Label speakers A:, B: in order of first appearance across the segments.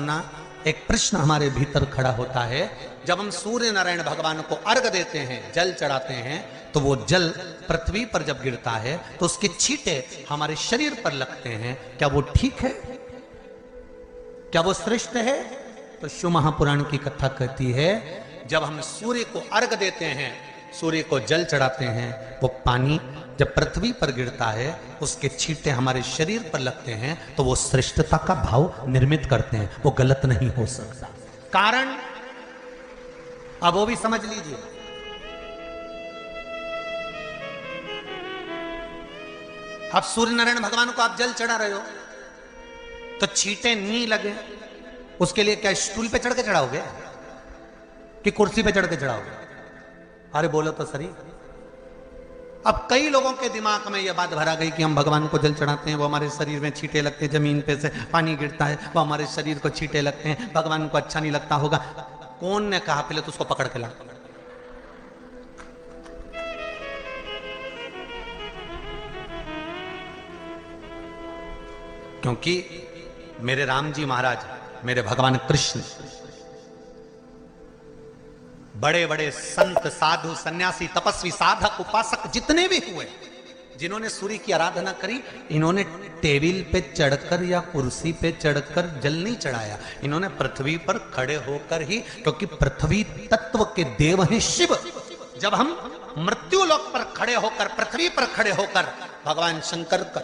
A: ना एक प्रश्न हमारे भीतर खड़ा होता है। जब हम सूर्य नारायण भगवान को अर्घ देते हैं, जल चढ़ाते हैं, तो वो जल पृथ्वी पर जब गिरता है तो उसके छींटे हमारे शरीर पर लगते हैं। क्या वो ठीक है? क्या वो श्रेष्ठ है? तो शिव महापुराण की कथा कहती है, जब हम सूर्य को अर्घ देते हैं, सूर्य को जल चढ़ाते हैं, वो पानी जब पृथ्वी पर गिरता है, उसके छींटे हमारे शरीर पर लगते हैं, तो वो श्रेष्ठता का भाव निर्मित करते हैं। वो गलत नहीं हो सकता। कारण अब वो भी समझ लीजिए। अब सूर्य नारायण भगवान को आप जल चढ़ा रहे हो तो छींटे नहीं लगे, उसके लिए क्या स्टूल पे चढ़ के चढ़ाओगे कि कुर्सी पे चढ़ के चढ़ाओगे? अरे बोलो तो सही। अब कई लोगों के दिमाग में यह बात भरा गई कि हम भगवान को जल चढ़ाते हैं, वो हमारे शरीर में छींटे लगते हैं, जमीन पे से पानी गिरता है, वो हमारे शरीर को छींटे लगते हैं, भगवान को अच्छा नहीं लगता होगा। कौन ने कहा? पहले तो उसको पकड़ के ला। क्योंकि मेरे राम जी महाराज, मेरे भगवान कृष्ण, बड़े बड़े संत, साधु, सन्यासी, तपस्वी, साधक, उपासक जितने भी हुए, जिन्होंने सूर्य की आराधना करी, इन्होंने टेबल पे चढ़कर या कुर्सी पे चढ़कर जल नहीं चढ़ाया। इन्होंने पृथ्वी पर खड़े होकर ही, क्योंकि पृथ्वी तत्व के देव हैं शिव। जब हम मृत्यु लोक पर खड़े होकर, पृथ्वी पर खड़े होकर भगवान शंकर का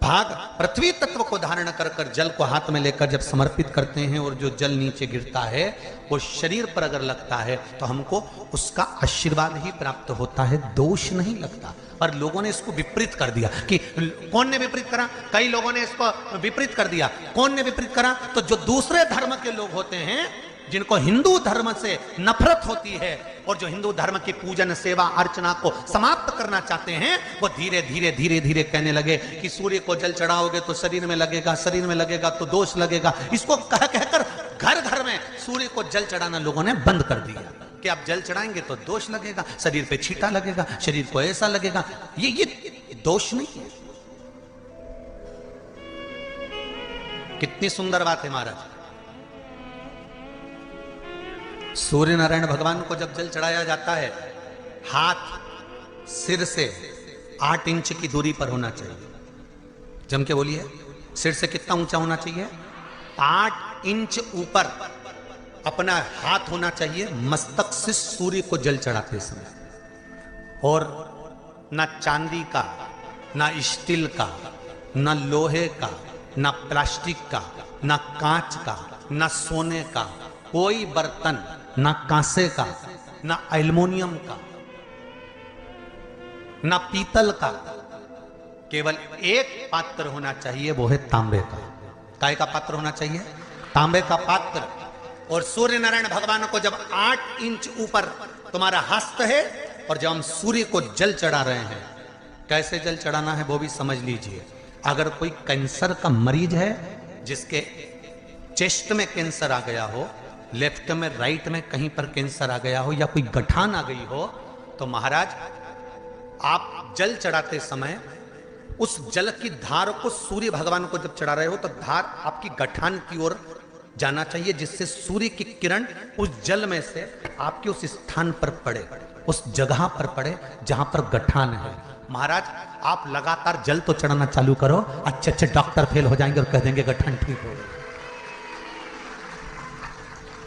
A: भाग पृथ्वी तत्व को धारण कर कर जल को हाथ में लेकर जब समर्पित करते हैं, और जो जल नीचे गिरता है वो शरीर पर अगर लगता है तो हमको उसका आशीर्वाद ही प्राप्त होता है, दोष नहीं लगता। पर लोगों ने इसको विपरीत कर दिया। कि कौन ने विपरीत करा? कई लोगों ने इसको विपरीत कर दिया। कौन ने विपरीत करा? तो जो दूसरे धर्म के लोग होते हैं, जिनको हिंदू धर्म से नफरत होती है और जो हिंदू धर्म की पूजन, सेवा, अर्चना को समाप्त करना चाहते हैं, वो धीरे धीरे धीरे धीरे कहने लगे कि सूर्य को जल चढ़ाओगे तो शरीर में लगेगा, शरीर में लगेगा तो दोष लगेगा। इसको कह कहकर घर घर में सूर्य को जल चढ़ाना लोगों ने बंद कर दिया कि आप जल चढ़ाएंगे तो दोष लगेगा, शरीर पे छींटा लगेगा, शरीर को ऐसा लगेगा। ये दोष नहीं है। कितनी सुंदर बात है महाराज। सूर्य नारायण भगवान को जब जल चढ़ाया जाता है, हाथ सिर से 8 इंच की दूरी पर होना चाहिए। जम के बोलिए, सिर से कितना ऊंचा होना चाहिए? 8 इंच ऊपर अपना हाथ होना चाहिए मस्तक से सूर्य को जल चढ़ाते समय। और ना चांदी का, ना स्टील का, ना लोहे का, ना प्लास्टिक का, ना कांच का, ना सोने का कोई बर्तन, ना कांसे का, ना एल्युमिनियम का, ना पीतल का, केवल एक पात्र होना चाहिए, वो है तांबे का। काय का पात्र होना चाहिए? तांबे का पात्र। और सूर्य नारायण भगवान को जब 8 इंच ऊपर तुम्हारा हस्त है, और जब हम सूर्य को जल चढ़ा रहे हैं, कैसे जल चढ़ाना है वो भी समझ लीजिए। अगर कोई कैंसर का मरीज है, जिसके चेस्ट में कैंसर आ गया हो, लेफ्ट में, राइट में कहीं पर कैंसर आ गया हो, या कोई गठान आ गई हो, तो महाराज आप जल चढ़ाते समय उस जल की धार को सूर्य भगवान को जब चढ़ा रहे हो तो धार आपकी गठान की ओर जाना चाहिए, जिससे सूर्य की किरण उस जल में से आपके उस स्थान पर पड़े, उस जगह पर पड़े जहां पर गठान है। महाराज आप लगातार जल तो चढ़ाना चालू करो, अच्छे अच्छे डॉक्टर फेल हो जाएंगे और कह देंगे गठान ठीक हो गई।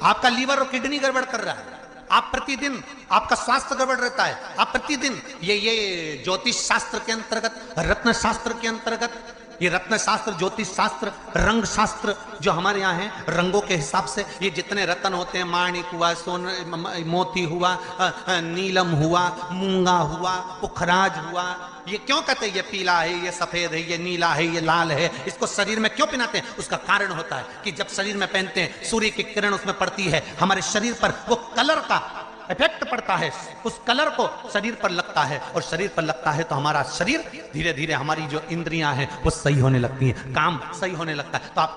A: आपका लीवर और किडनी गड़बड़ कर रहा है, आप प्रतिदिन, आपका स्वास्थ्य गड़बड़ रहता है, आप प्रतिदिन ये ज्योतिष शास्त्र के अंतर्गत, रत्न शास्त्र के अंतर्गत, ये रत्न शास्त्र, ज्योतिष शास्त्र, रंग शास्त्र जो हमारे यहाँ है, रंगों के हिसाब से ये जितने रत्न होते हैं, माणिक हुआ, सोन, मोती हुआ, नीलम हुआ, मूंगा हुआ, पुखराज हुआ, ये क्यों कहते हैं ये पीला है, ये सफेद है, ये नीला है, ये लाल है, इसको शरीर में क्यों पहनाते हैं? उसका कारण होता है कि जब शरीर में पहनते हैं, सूर्य की किरण उसमें पड़ती है, हमारे शरीर पर वो कलर का इफेक्ट पड़ता है, उस कलर को शरीर पर लगता है, और शरीर पर लगता है तो हमारा शरीर धीरे धीरे, हमारी जो इंद्रियां हैं वो सही होने लगती हैं, काम सही होने लगता है। तो आप